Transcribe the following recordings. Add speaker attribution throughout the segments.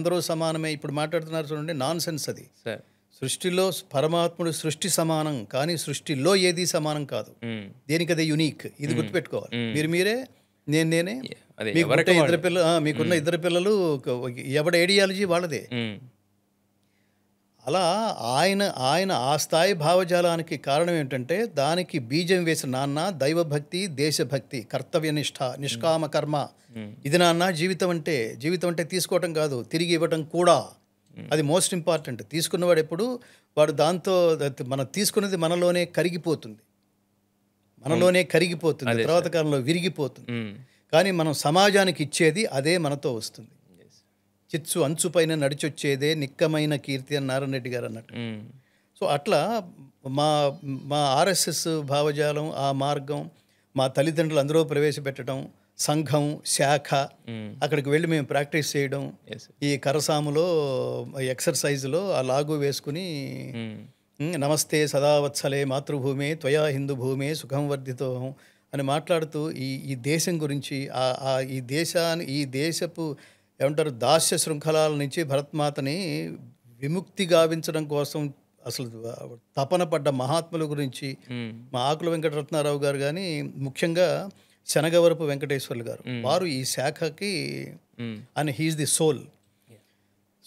Speaker 1: అందరూ సమానమే ఇప్పుడు మాట్లాడుతున్నారు చూడండి, నాన్ సెన్స్ అది.
Speaker 2: సార్.
Speaker 1: సృష్టిలో పరమాత్ముడు సృష్టి సమానం, కానీ సృష్టిలో ఏది సమానం కాదు. దేనికదే యునీక్. ఇది గుర్తుపెట్టుకోవాలి. మీరే, నేనే.
Speaker 2: అదే
Speaker 1: మీకు ఇద్దరు పిల్లలు, మీకున్న ఇద్దరు పిల్లలు, ఎవడ ఐడియాలజీ వాళ్ళదే. అలా ఆయన ఆ స్థాయి భావజాలానికి కారణం ఏంటంటే, దానికి బీజం వేసిన నాన్న దైవభక్తి, దేశభక్తి, కర్తవ్యనిష్ట, నిష్కామ కర్మ. ఇది నాన్న జీవితం అంటే తీసుకోవటం కాదు, తిరిగి ఇవ్వటం కూడా. అది మోస్ట్ ఇంపార్టెంట్. తీసుకున్నవాడు ఎప్పుడు వాడు దాంతో మనం తీసుకున్నది మనలోనే కరిగిపోతుంది, తర్వాత కాలంలో విరిగిపోతుంది. కానీ మనం సమాజానికి ఇచ్చేది అదే మనతో వస్తుంది. చిత్సు అంచుపైన నడిచొచ్చేదే నిక్కమైన కీర్తి అని నారాయణ రెడ్డి గారు అన్నట్టు. సో అట్లా మా ఆర్ఎస్ఎస్ భావజాలం, ఆ మార్గం మా తల్లిదండ్రులు అందరూ ప్రవేశపెట్టడం, సంఘం శాఖ, అక్కడికి వెళ్ళి మేము ప్రాక్టీస్ చేయడం, ఈ కరసాములో ఎక్సర్సైజ్లో ఆ లాగు వేసుకుని నమస్తే సదావత్సలే మాతృభూమే త్వయా హిందూ భూమే సుఖం వర్ధితోహం అని మాట్లాడుతూ ఈ దేశం గురించి, ఈ దేశపు ఏమంటారు దాస్య శృంఖలాల నుంచి భరత్మాతని విముక్తి గావించడం కోసం అసలు తపన పడ్డ మహాత్ముల గురించి మా ఆకుల వెంకటరత్నారావు గారు కానీ, ముఖ్యంగా శనగవరపు వెంకటేశ్వర్లు గారు, వారు ఈ శాఖకి and he is the soul.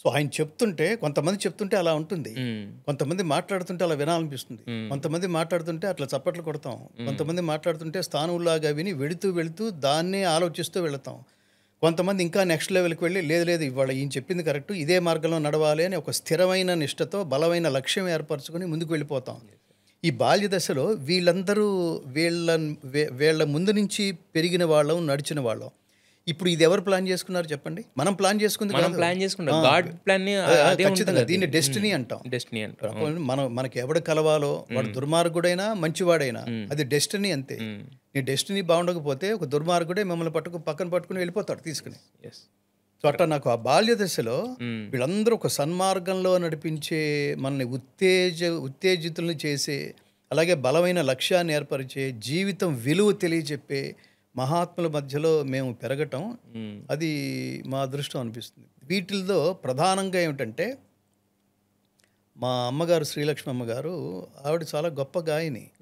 Speaker 1: So ఆయన కొంతమంది చెప్తుంటే అలా ఉంటుంది, కొంతమంది మాట్లాడుతుంటే అలా వినాలనిపిస్తుంది, కొంతమంది మాట్లాడుతుంటే అట్లా చప్పట్లు కొడతాం, కొంతమంది మాట్లాడుతుంటే స్థానంలాగా విని వెళుతూ దాన్నే ఆలోచిస్తూ వెళతాం. కొంతమంది ఇంకా నెక్స్ట్ లెవెల్కి వెళ్ళి లేదు ఇవాళ ఈయన చెప్పింది కరెక్ట్, ఇదే మార్గంలో నడవాలి అని ఒక స్థిరమైన నిష్టతో బలమైన లక్ష్యం ఏర్పరచుకొని ముందుకు వెళ్ళిపోతాం. ఈ బాల్య దశలో వీళ్ళందరూ వీళ్ళ ముందు నుంచి పెరిగిన వాళ్ళం, నడిచిన వాళ్ళం. ఇప్పుడు ఇది ఎవరు ప్లాన్ చేసుకున్నారు చెప్పండి? మనం ప్లాన్ చేసుకుంది, ఖచ్చితంగా దీన్ని డెస్టినీ అంటాం. మనకి ఎవడు కలవాలో వాడు దుర్మార్గుడైనా మంచివాడైనా అది డెస్టినీ అంతే. నీ డెస్టినీ బాగుండకపోతే ఒక దుర్మార్గుడే మిమ్మల్ని పక్కన పట్టుకుని వెళ్ళిపోతాడు తీసుకుని. సో అట్లా నాకు ఆ బాల్య దశలో వీళ్ళందరూ ఒక సన్మార్గంలో నడిపించే, మనల్ని ఉత్తేజితుల్ని చేసే, అలాగే బలమైన లక్ష్యాన్ని ఏర్పరిచే, జీవితం విలువ తెలియచెప్పే మహాత్ముల మధ్యలో మేము పెరగటం అది మా అదృష్టం అనిపిస్తుంది. వీటిల్లో ప్రధానంగా ఏమిటంటే, మా అమ్మగారు శ్రీలక్ష్మి అమ్మగారు, ఆవిడ చాలా గొప్ప గాయని.